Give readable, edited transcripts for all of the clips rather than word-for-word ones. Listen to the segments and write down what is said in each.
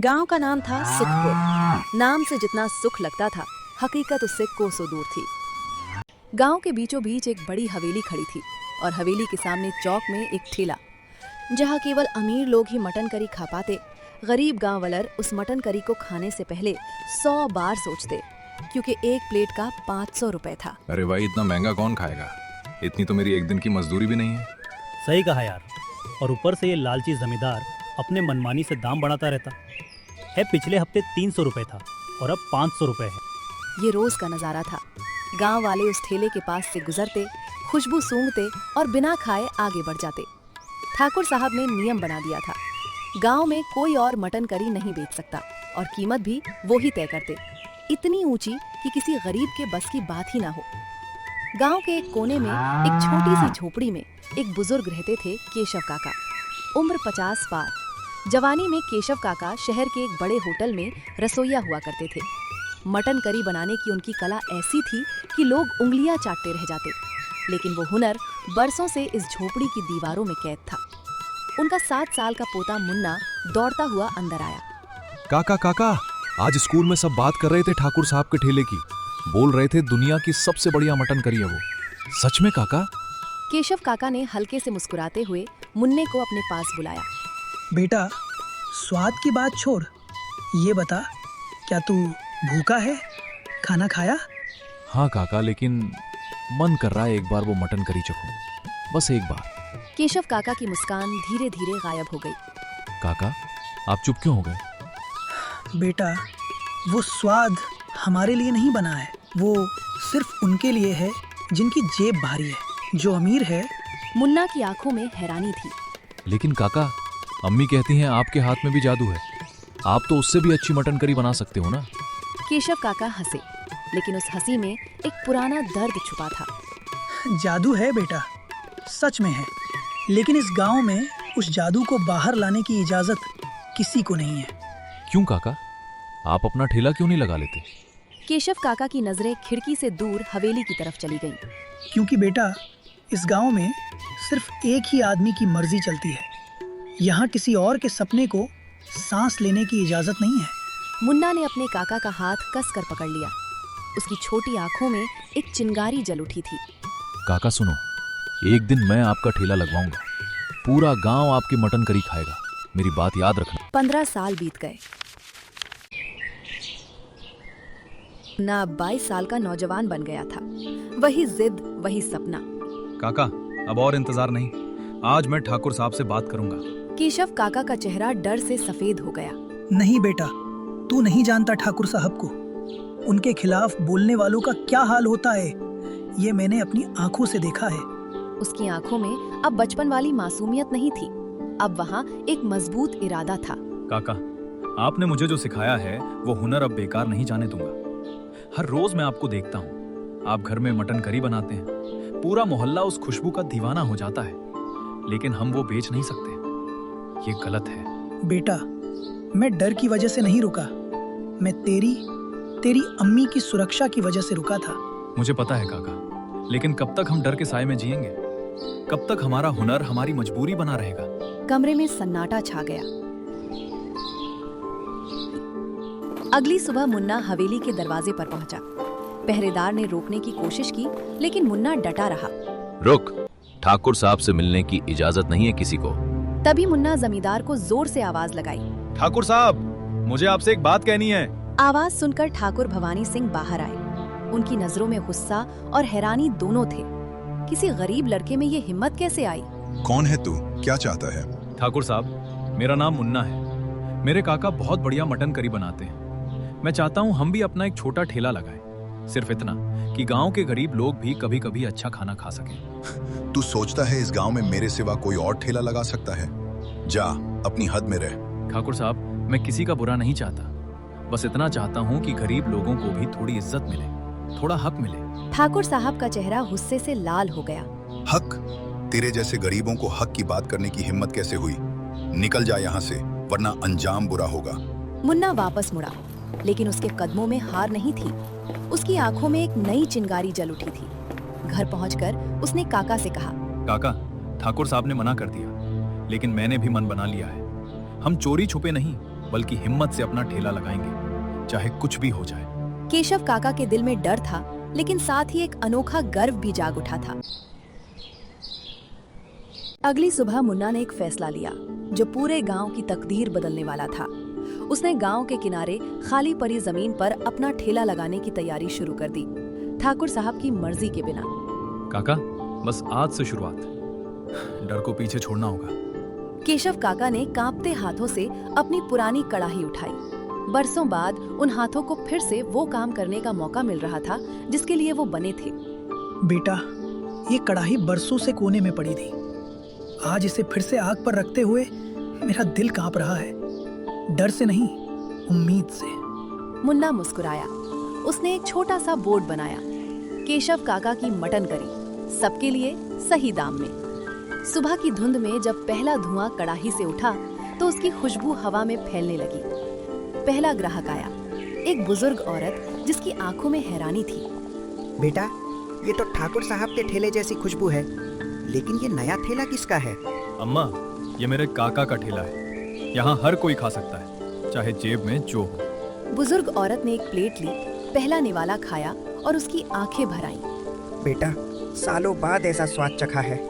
गांव का नाम था सुखपुर। नाम से जितना सुख लगता था, हकीकत उससे कोसों दूर थी। गांव के बीचों बीच एक बड़ी हवेली खड़ी थी और हवेली के सामने चौक में एक ठेला, जहां केवल अमीर लोग ही मटन करी खा पाते। गरीब गांव वालर उस मटन करी को खाने से पहले 100 बार सोचते, क्योंकि एक प्लेट का 500 रुपए था। अरे भाई, इतना महंगा कौन खाएगा? इतनी तो मेरी एक दिन की मजदूरी भी नहीं है। सही कहा यार। और ऊपर से ये लालची जमींदार अपने मनमानी से दाम बढ़ाता रहता है। पिछले हफ्ते 300 रुपए था और अब 500 रुपए है। ये रोज का नजारा था। गांव वाले उस ठेले के पास से गुजरते, खुशबू सूंघते और बिना खाए आगे बढ़ जाते। ठाकुर साहब ने नियम बना दिया था, गांव में कोई और मटन करी नहीं बेच सकता और कीमत भी वो ही तय करते, इतनी ऊंची कि किसी गरीब के बस की बात ही ना हो। गांव के एक कोने में एक छोटी सी झोपड़ी में एक बुजुर्ग रहते थे, केशव काका। उम्र 50 पार। जवानी में केशव काका शहर के एक बड़े होटल में रसोइया हुआ करते थे। मटन करी बनाने की उनकी कला ऐसी थी कि लोग उंगलियां चाटते रह जाते, लेकिन वो हुनर बरसों से इस झोपड़ी की दीवारों में कैद था। उनका 7 साल का पोता मुन्ना दौड़ता हुआ अंदर आया। काका काका, आज स्कूल में सब बात कर रहे थे ठाकुर साहब के ठेले की। बोल रहे थे दुनिया की सबसे बढ़िया मटन करी है वो। सच में काका? केशव काका ने हल्के से मुस्कुराते हुए मुन्ने को अपने पास बुलाया। बेटा, स्वाद की बात छोड़, ये बता, क्या तू भूखा है? खाना खाया? हाँ काका, लेकिन मन कर रहा है एक बार वो मटन करी चखूं, बस एक बार। केशव काका की मुस्कान धीरे धीरे गायब हो गई। काका, आप चुप क्यों हो गए? बेटा, वो स्वाद हमारे लिए नहीं बना है, वो सिर्फ उनके लिए है जिनकी जेब भारी है। जो अमीर है। मुन्ना की आंखों में हैरानी थी। लेकिन काका, अम्मी कहती हैं आपके हाथ में भी जादू है। आप तो उससे भी अच्छी मटन करी बना सकते हो ना। केशव काका हंसे, लेकिन उस हंसी में एक पुराना दर्द छुपा था। जादू है बेटा, सच में है, लेकिन इस गांव में उस जादू को बाहर लाने की इजाजत किसी को नहीं है। क्यों काका, आप अपना ठेला क्यों नहीं लगा लेते? केशव काका की नजरें खिड़की से दूर हवेली की तरफ चली गईं। क्योंकि बेटा, इस गांव में सिर्फ एक ही आदमी की मर्जी चलती है। यहाँ किसी और के सपने को सांस लेने की इजाजत नहीं है। मुन्ना ने अपने काका का हाथ कसकर पकड़ लिया। उसकी छोटी आंखों में एक चिंगारी जल उठी थी। काका सुनो, एक दिन मैं आपका ठेला लगवाऊंगा। पूरा गांव आपकी मटन करी खाएगा, मेरी बात याद रखना। 15 साल बीत गए। ना 22 साल का नौजवान बन गया था। वही जिद, वही सपना। काका, अब और इंतजार नहीं, आज मैं ठाकुर साहब से बात करूंगा। केशव काका का चेहरा डर से सफेद हो गया। नहीं बेटा, तू नहीं जानता ठाकुर साहब को। उनके खिलाफ बोलने वालों का क्या हाल होता है, ये मैंने अपनी आंखों से देखा है। उसकी आंखों में अब बचपन वाली मासूमियत नहीं थी, अब वहाँ एक मजबूत इरादा था। काका, आपने मुझे जो सिखाया है वो हुनर अब बेकार नहीं जाने दूंगा। हर रोज मैं आपको देखता हूँ, आप घर में मटन करी बनाते हैं, पूरा मोहल्ला उस खुशबू का दीवाना हो जाता है, लेकिन हम वो बेच नहीं सकते। ये गलत है। बेटा, मैं डर की वजह से नहीं रुका, मैं तेरी अम्मी की सुरक्षा की वजह से रुका था। मुझे पता है काका, लेकिन कब तक हम डर के साए में जिएंगे? कब तक हमारा हुनर हमारी मजबूरी बना रहेगा? कमरे में सन्नाटा छा गया। अगली सुबह मुन्ना हवेली के दरवाजे पर पहुंचा। पहरेदार ने रोकने की कोशिश की, लेकिन मुन्ना डटा रहा। रुक, ठाकुर साहब से मिलने की इजाजत नहीं है किसी को। तभी मुन्ना जमींदार को जोर से आवाज लगाई। ठाकुर साहब, मुझे आपसे एक बात कहनी है। आवाज सुनकर ठाकुर भवानी सिंह बाहर आए। उनकी नजरों में गुस्सा और हैरानी दोनों थे। किसी गरीब लड़के में ये हिम्मत कैसे आई? कौन है तू? क्या चाहता है? ठाकुर साहब, मेरा नाम मुन्ना है। मेरे काका बहुत बढ़िया मटन करी बनाते हैं। मैं चाहता हूँ हम भी अपना एक छोटा ठेला लगाएं, सिर्फ इतना कि गांव के गरीब लोग भी कभी कभी अच्छा खाना खा सकें। तू सोचता है इस गांव में मेरे सिवा कोई और ठेला लगा सकता है? जा, अपनी हद में रह। ठाकुर साहब, मैं किसी का बुरा नहीं चाहता, बस इतना चाहता हूँ कि गरीब लोगों को भी थोड़ी इज्जत मिले, थोड़ा हक मिले। ठाकुर साहब का चेहरा गुस्से से लाल हो गया। हक? तेरे जैसे गरीबों को हक की बात करने की हिम्मत कैसे हुई? निकल जा यहाँ से, वरना अंजाम बुरा होगा। मुन्ना वापस मुड़ा, लेकिन उसके कदमों में हार नहीं थी। उसकी आंखों में एक नई चिंगारी जल उठी थी। घर पहुंचकर उसने काका से कहा, काका, ठाकुर साहब ने मना कर दिया, लेकिन मैंने भी मन बना लिया है। हम चोरी छुपे नहीं, बल्कि हिम्मत से अपना ठेला लगाएंगे, चाहे कुछ भी हो जाए। केशव काका के दिल में डर था, लेकिन साथ ही एक अनोखा गर्व भी जाग उठा था। अगली सुबह मुन्ना ने एक फैसला लिया जो पूरे गांव की तकदीर बदलने वाला था। उसने गांव के किनारे खाली पड़ी जमीन पर अपना ठेला लगाने की तैयारी शुरू कर दी, ठाकुर साहब की मर्जी के बिना। काका, बस आज से शुरुआत, डर को पीछे छोड़ना होगा। केशव काका ने कांपते हाथों से अपनी पुरानी कड़ाही उठाई। बरसों बाद उन हाथों को फिर से वो काम करने का मौका मिल रहा था जिसके लिए वो बने थे। बेटा, ये कढ़ाई बरसों से कोने में पड़ी थी। आज इसे फिर से आग पर रखते हुए मेरा दिल कांप रहा है, डर से नहीं, उम्मीद से। मुन्ना मुस्कुराया। उसने एक छोटा सा बोर्ड बनाया, केशव काका की मटन करी, सबके लिए सही दाम में। सुबह की धुंध में जब पहला धुआं कड़ाही से उठा तो उसकी खुशबू हवा में फैलने लगी। पहला ग्राहक आया, एक बुजुर्ग औरत जिसकी आंखों में हैरानी थी। बेटा, ये तो ठाकुर साहब के ठेले जैसी खुशबू है, लेकिन ये नया ठेला किसका है? अम्मा, ये मेरे काका का ठेला है। यहाँ हर कोई खा सकता है, चाहे जेब में जो हो। बुजुर्ग औरत ने एक प्लेट ली, पहला निवाला खाया और उसकी आंखें भर आईं। बेटा, सालों बाद ऐसा स्वाद चखा है।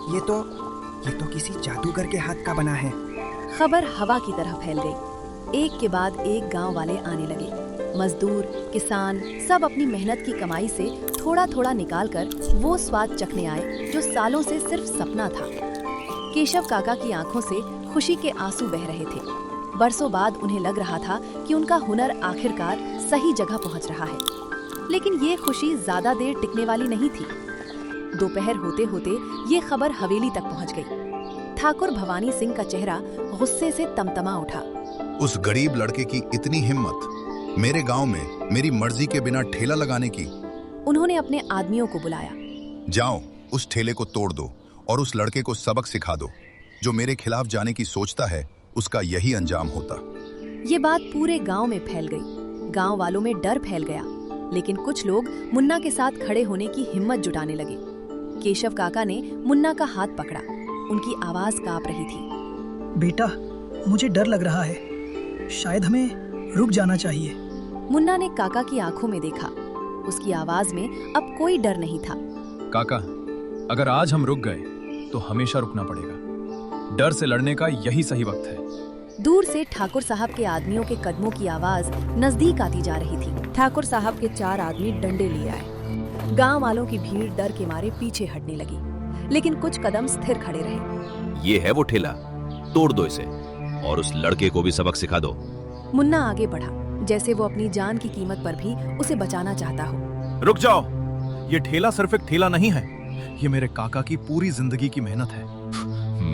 ये तो किसी जादूगर के हाथ का बना है। खबर हवा की तरह फैल गई। एक के बाद एक गांव वाले आने लगे। मजदूर, किसान सब अपनी मेहनत की कमाई से थोड़ा थोड़ा निकालकर वो स्वाद चखने आए जो सालों से सिर्फ सपना था। केशव काका की आंखों से खुशी के आंसू बह रहे थे। बरसों बाद उन्हें लग रहा था कि उनका हुनर आखिरकार सही जगह पहुंच रहा है। लेकिन ये खुशी ज्यादा देर टिकने वाली नहीं थी। दोपहर होते होते ये खबर हवेली तक पहुंच गई। ठाकुर भवानी सिंह का चेहरा गुस्से से तमतमा उठा। उस गरीब लड़के की इतनी हिम्मत, मेरे गांव में मेरी मर्जी के बिना ठेला लगाने की। उन्होंने अपने आदमियों को बुलाया। जाओ, उस ठेले को तोड़ दो और उस लड़के को सबक सिखा दो। जो मेरे खिलाफ जाने की सोचता है, उसका यही अंजाम होता। ये बात पूरे गांव में फैल गई। गांव वालों में डर फैल गया, लेकिन कुछ लोग मुन्ना के साथ खड़े होने की हिम्मत जुटाने लगे। केशव काका ने मुन्ना का हाथ पकड़ा। उनकी आवाज कांप रही थी। बेटा, मुझे डर लग रहा है, शायद हमें रुक जाना चाहिए। मुन्ना ने काका की आंखों में देखा। उसकी आवाज में अब कोई डर नहीं था। काका, अगर आज हम रुक गए तो हमेशा रुकना पड़ेगा। डर से लड़ने का यही सही वक्त है। दूर से ठाकुर साहब के आदमियों के कदमों की आवाज नजदीक आती जा रही थी। ठाकुर साहब के 4 आदमी डंडे लिए आए। गांव वालों की भीड़ डर के मारे पीछे हटने लगी, लेकिन कुछ कदम स्थिर खड़े रहे। ये है वो ठेला, तोड़ दो इसे और उस लड़के को भी सबक सिखा दो। मुन्ना आगे बढ़ा, जैसे वो अपनी जान की कीमत पर भी उसे बचाना चाहता हो। रुक जाओ, ये ठेला सिर्फ एक ठेला नहीं है, ये मेरे काका की पूरी जिंदगी की मेहनत है।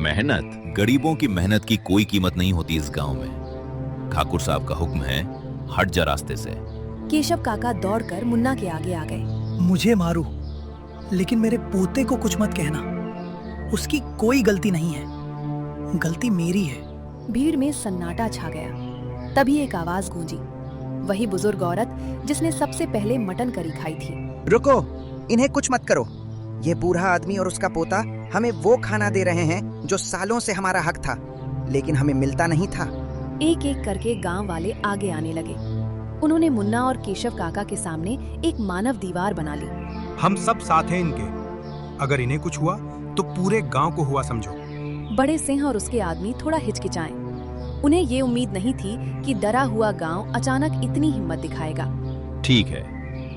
मेहनत, गरीबों की मेहनत की कोई कीमत नहीं होती इस गांव में। ठाकुर साहब का हुक्म है, हट जा रास्ते से। केशव काका दौड़कर मुन्ना के आगे आ गए। मुझे मारो, लेकिन मेरे पोते को कुछ मत कहना। उसकी कोई गलती नहीं है, गलती मेरी है। भीड़ में सन्नाटा छा गया। तभी एक आवाज गूंजी, वही बुजुर्ग औरत जिसने सबसे पहले मटन करी खाई थी। रुको, इन्हें कुछ मत करो। ये बूढ़ा आदमी और उसका पोता हमें वो खाना दे रहे हैं जो सालों से हमारा हक था, लेकिन हमें मिलता नहीं था। एक एक करके गांव वाले आगे आने लगे। उन्होंने मुन्ना और केशव काका के सामने एक मानव दीवार बना ली। हम सब साथ हैं इनके, अगर इन्हें कुछ हुआ तो पूरे गांव को हुआ समझो। बड़े सिंह और उसके आदमी थोड़ा हिचकिचाए। उन्हें ये उम्मीद नहीं थी कि डरा हुआ गांव अचानक इतनी हिम्मत दिखाएगा। ठीक है,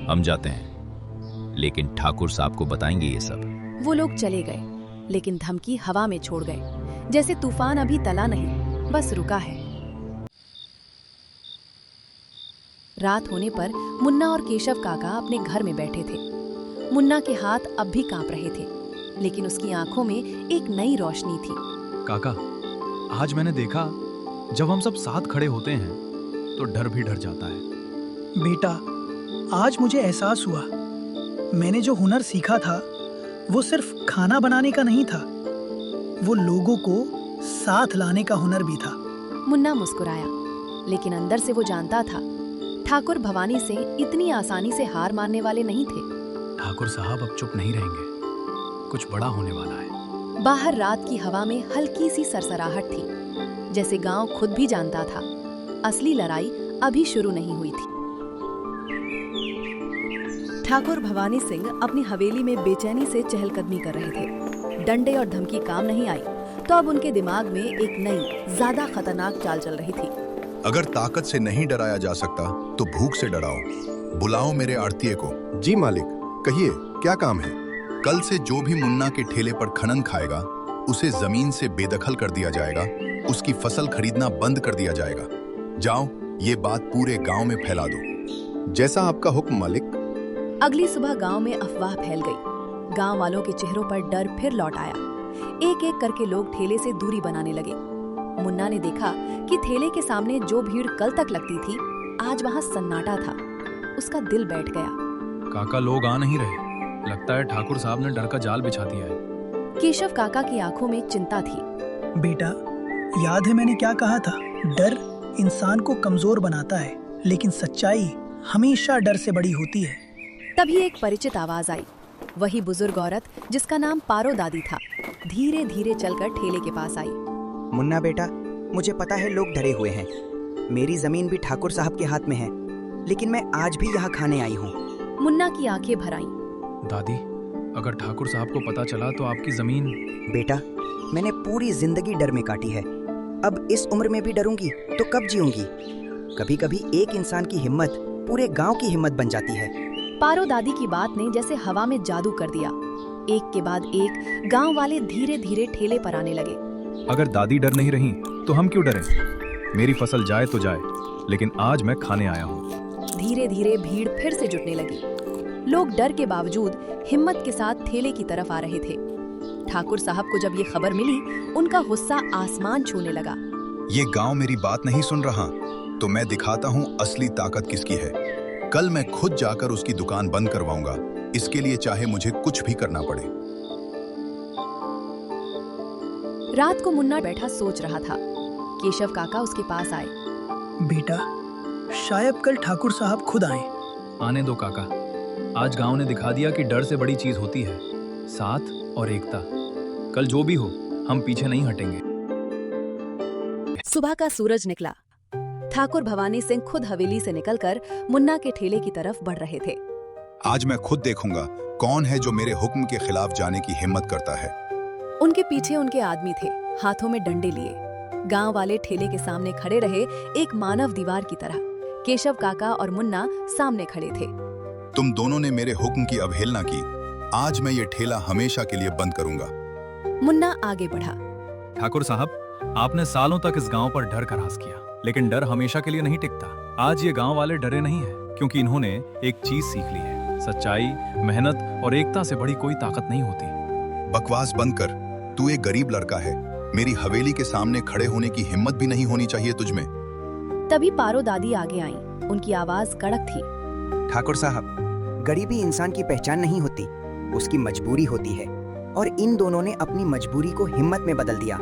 हम जाते हैं, लेकिन ठाकुर साहब को बताएंगे ये सब। वो लोग चले गए, लेकिन धमकी हवा में छोड़ गए, जैसे तूफान अभी टला नहीं, बस रुका है। रात होने पर मुन्ना और केशव काका अपने घर में बैठे थे। मुन्ना के हाथ अब भी कांप रहे थे, लेकिन उसकी आंखों में एक नई रोशनी थी। काका, आज मैंने देखा, जब हम सब साथ खड़े होते हैं तो डर भी डर जाता है। बेटा, आज मुझे एहसास हुआ, मैंने जो हुनर सीखा था वो सिर्फ खाना बनाने का नहीं था, वो लोगों को साथ लाने का हुनर भी था। मुन्ना मुस्कुराया, लेकिन अंदर से वो जानता था ठाकुर भवानी सिंह इतनी आसानी से हार मानने वाले नहीं थे। ठाकुर साहब अब चुप नहीं रहेंगे, कुछ बड़ा होने वाला है। बाहर रात की हवा में हल्की सी सरसराहट थी, जैसे गांव खुद भी जानता था असली लड़ाई अभी शुरू नहीं हुई थी। ठाकुर भवानी सिंह अपनी हवेली में बेचैनी से चहलकदमी कर रहे थे। डंडे और धमकी काम नहीं आई तो अब उनके दिमाग में एक नई, ज्यादा खतरनाक चाल चल रही थी। अगर ताकत से नहीं डराया जा सकता तो भूख से डराओ। बुलाओ मेरे आड़तिये को। जी मालिक, कहिए क्या काम है? कल से जो भी मुन्ना के ठेले पर खनन खाएगा उसे जमीन से बेदखल कर दिया जाएगा, उसकी फसल खरीदना बंद कर दिया जाएगा। जाओ, ये बात पूरे गांव में फैला दो। जैसा आपका हुक्म मालिक। अगली सुबह गांव में अफवाह फैल गई। गांव वालों के चेहरों पर डर फिर लौट आया। एक एक करके लोग ठेले से दूरी बनाने लगे। मुन्ना ने देखा कि ठेले के सामने जो भीड़ कल तक लगती थी, आज वहां सन्नाटा था। उसका दिल बैठ गया। काका, लोग आ नहीं रहे। लगता है ठाकुर साहब ने डर का जाल बिछा दिया है। केशव काका की आंखों में चिंता थी। बेटा, याद है मैंने क्या कहा था? डर इंसान को कमजोर बनाता है, लेकिन सच्चाई हमेशा डर से बड़ी होती है। तभी एक परिचित आवाज आई। वही बुजुर्ग औरत जिसका नाम पारो दादी था, धीरे धीरे चलकर ठेले के पास आई। मुन्ना बेटा, मुझे पता है लोग डरे हुए हैं। मेरी जमीन भी ठाकुर साहब के हाथ में है, लेकिन मैं आज भी यहाँ खाने आई हूँ। मुन्ना की आंखें भर आईं। दादी, अगर ठाकुर साहब को पता चला तो आपकी जमीन। बेटा, मैंने पूरी जिंदगी डर में काटी है। अब इस उम्र में भी डरूंगी तो कब जीऊंगी? कभी कभी एक इंसान की हिम्मत पूरे गांव की हिम्मत बन जाती है। पारो दादी की बात ने जैसे हवा में जादू कर दिया। एक के बाद एक गांव वाले धीरे धीरे ठेले पर आने लगे। अगर दादी डर नहीं रही तो हम क्यों डरें? मेरी फसल जाए तो जाए, लेकिन आज मैं खाने आया हूँ। धीरे धीरे भीड़ फिर से जुटने लगी। लोग डर के बावजूद हिम्मत के साथ ठेले की तरफ आ रहे थे। ठाकुर साहब को जब ये खबर मिली, उनका गुस्सा आसमान छूने लगा। ये गांव मेरी बात नहीं सुन रहा तो मैं दिखाता हूँ असली ताकत किसकी है। कल मैं खुद जाकर उसकी दुकान बंद करवाऊंगा, इसके लिए चाहे मुझे कुछ भी करना पड़े। रात को मुन्ना बैठा सोच रहा था। केशव काका उसके पास आए। बेटा, शायद कल ठाकुर साहब खुद आए। आने दो काका। आज गांव ने दिखा दिया कि डर से बड़ी चीज होती है साथ और एकता। कल जो भी हो, हम पीछे नहीं हटेंगे। सुबह का सूरज निकला। ठाकुर भवानी सिंह खुद हवेली से निकलकर मुन्ना के ठेले की तरफ बढ़ रहे थे। आज मैं खुद देखूंगा कौन है जो मेरे हुक्म के खिलाफ जाने की हिम्मत करता है। उनके पीछे उनके आदमी थे, हाथों में डंडे लिए। गांव वाले ठेले के सामने खड़े रहे, एक मानव दीवार की तरह। केशव काका और मुन्ना सामने खड़े थे। तुम दोनों ने मेरे हुक्म की अवहेलना की। आज मैं ये ठेला हमेशा के लिए बंद करूंगा। मुन्ना आगे बढ़ा। ठाकुर साहब, आपने सालों तक इस गांव पर डर का राज किया, लेकिन डर हमेशा के लिए नहीं टिकता। आज ये गांव वाले डरे नहीं हैं, क्योंकि इन्होंने एक चीज सीख ली है। सच्चाई, मेहनत और एकता से बड़ी कोई ताकत नहीं होती। बकवास बंद कर। तू एक गरीब लड़का है। मेरी हवेली के सामने खड़े होने की हिम्मत भी नहीं होनी चाहिए तुझमें। तभी पारो दादी आगे आईं। उनकी आवाज कड़क थी। ठाकुर साहब, गरीबी इंसान की पहचान नहीं होती, उसकी मजबूरी होती है। और इन दोनों ने अपनी मजबूरी को हिम्मत में बदल दिया।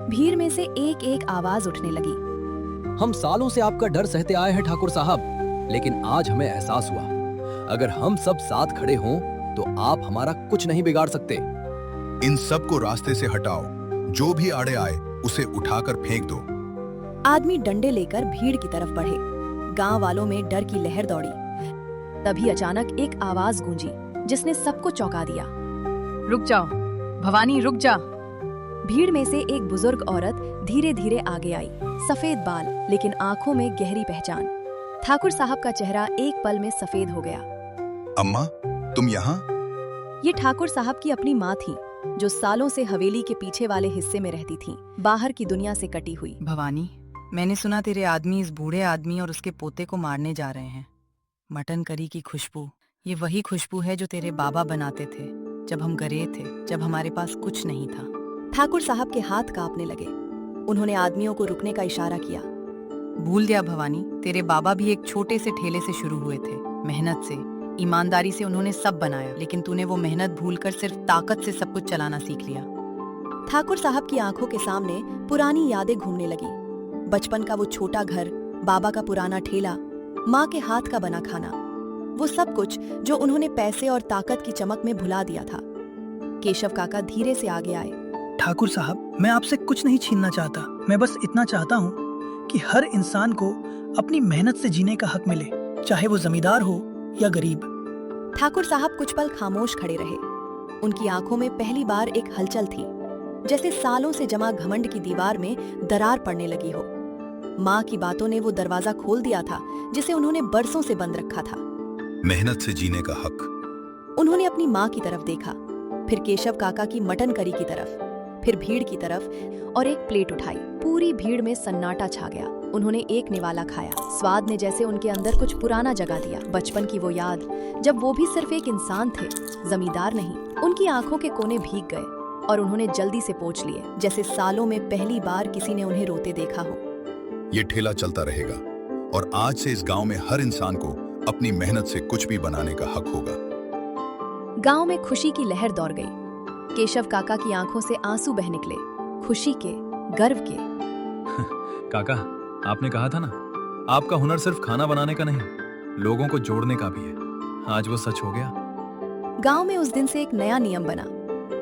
भीड़ में से एक एक आवाज उठने लगी। हम सालों से आपका डर सहते आए हैं ठाकुर साहब, लेकिन आज हमें एहसास हुआ, अगर हम सब साथ खड़े हों तो आप हमारा कुछ नहीं बिगाड़ सकते। इन सब को रास्ते से हटाओ। जो भी आड़े आए उसे उठाकर फेंक दो। आदमी डंडे लेकर भीड़ की तरफ बढ़े। गांव वालों में डर की लहर दौड़ी। तभी अचानक एक आवाज गूंजी जिसने सबको चौंका दिया। रुक जाओ भवानी, रुक जा। भीड़ में से एक बुजुर्ग औरत धीरे धीरे आगे आई। सफेद बाल, लेकिन आंखों में गहरी पहचान। ठाकुर साहब का चेहरा एक पल में सफेद हो गया। अम्मा, तुम यहाँ? ये ठाकुर साहब की अपनी माँ थी, जो सालों से हवेली के पीछे वाले हिस्से में रहती थी, बाहर की दुनिया से कटी हुई। भवानी, मैंने सुना तेरे आदमी इस बूढ़े आदमी और उसके पोते को मारने जा रहे हैं। मटन करी की खुशबू, ये वही खुशबू है जो तेरे बाबा बनाते थे जब हम गरीब थे, जब हमारे पास कुछ नहीं था। ठाकुर साहब के हाथ कांपने लगे। उन्होंने आदमियों को रुकने का इशारा किया। भूल गया भवानी, तेरे बाबा भी एक छोटे से ठेले से शुरू हुए थे। मेहनत से, ईमानदारी से उन्होंने सब बनाया, लेकिन तूने वो मेहनत भूलकर सिर्फ ताकत से सब कुछ चलाना सीख लिया। ठाकुर साहब की आंखों के सामने पुरानी यादें घूमने लगी। बचपन का वो छोटा घर, बाबा का पुराना ठेला, माँ के हाथ का बना खाना, वो सब कुछ जो उन्होंने पैसे और ताकत की चमक में भुला दिया था। केशव काका धीरे से आगे आए। ठाकुर साहब, मैं आपसे कुछ नहीं छीनना चाहता। मैं बस इतना चाहता हूँ कि हर इंसान को अपनी मेहनत से जीने का हक मिले, चाहे वो जमींदार हो या गरीब। ठाकुर साहब कुछ पल खामोश खड़े रहे। उनकी आंखों में पहली बार एक हलचल थी, जैसे सालों से जमा घमंड की दीवार में दरार पड़ने लगी हो। माँ की बातों ने वो दरवाजा खोल दिया था जिसे उन्होंने बरसों से बंद रखा था। मेहनत से जीने का हक। उन्होंने अपनी माँ की तरफ देखा, फिर केशव काका की मटन करी की तरफ, फिर भीड़ की तरफ और एक प्लेट उठाई। पूरी भीड़ में सन्नाटा छा गया। उन्होंने एक निवाला खाया। स्वाद ने जैसे उनके अंदर कुछ पुराना जगा दिया, बचपन की वो याद, जब वो भी सिर्फ एक इंसान थे, जमींदार नहीं। उनकी आंखों के कोने भीग गए और उन्होंने जल्दी से पोंछ लिए, जैसे सालों में पहली बार किसी ने उन्हें रोते देखा हो। ये ठेला चलता रहेगा और आज से इस गांव में हर इंसान को अपनी मेहनत से कुछ भी बनाने का हक होगा। गांव में खुशी की लहर दौड़ गई। केशव काका की आंखों से आंसू बह निकले, खुशी के, गर्व के। काका, आपने कहा था ना, आपका हुनर सिर्फ खाना बनाने का नहीं, लोगों को जोड़ने का भी है। आज वो सच हो गया। गांव में उस दिन से एक नया नियम बना।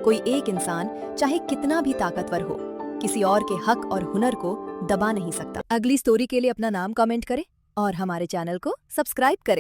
कोई एक इंसान चाहे कितना भी ताकतवर हो, किसी और के हक और हुनर को दबा नहीं सकता। अगली स्टोरी के लिए अपना नाम कमेंट करें और हमारे चैनल को सब्सक्राइब करें।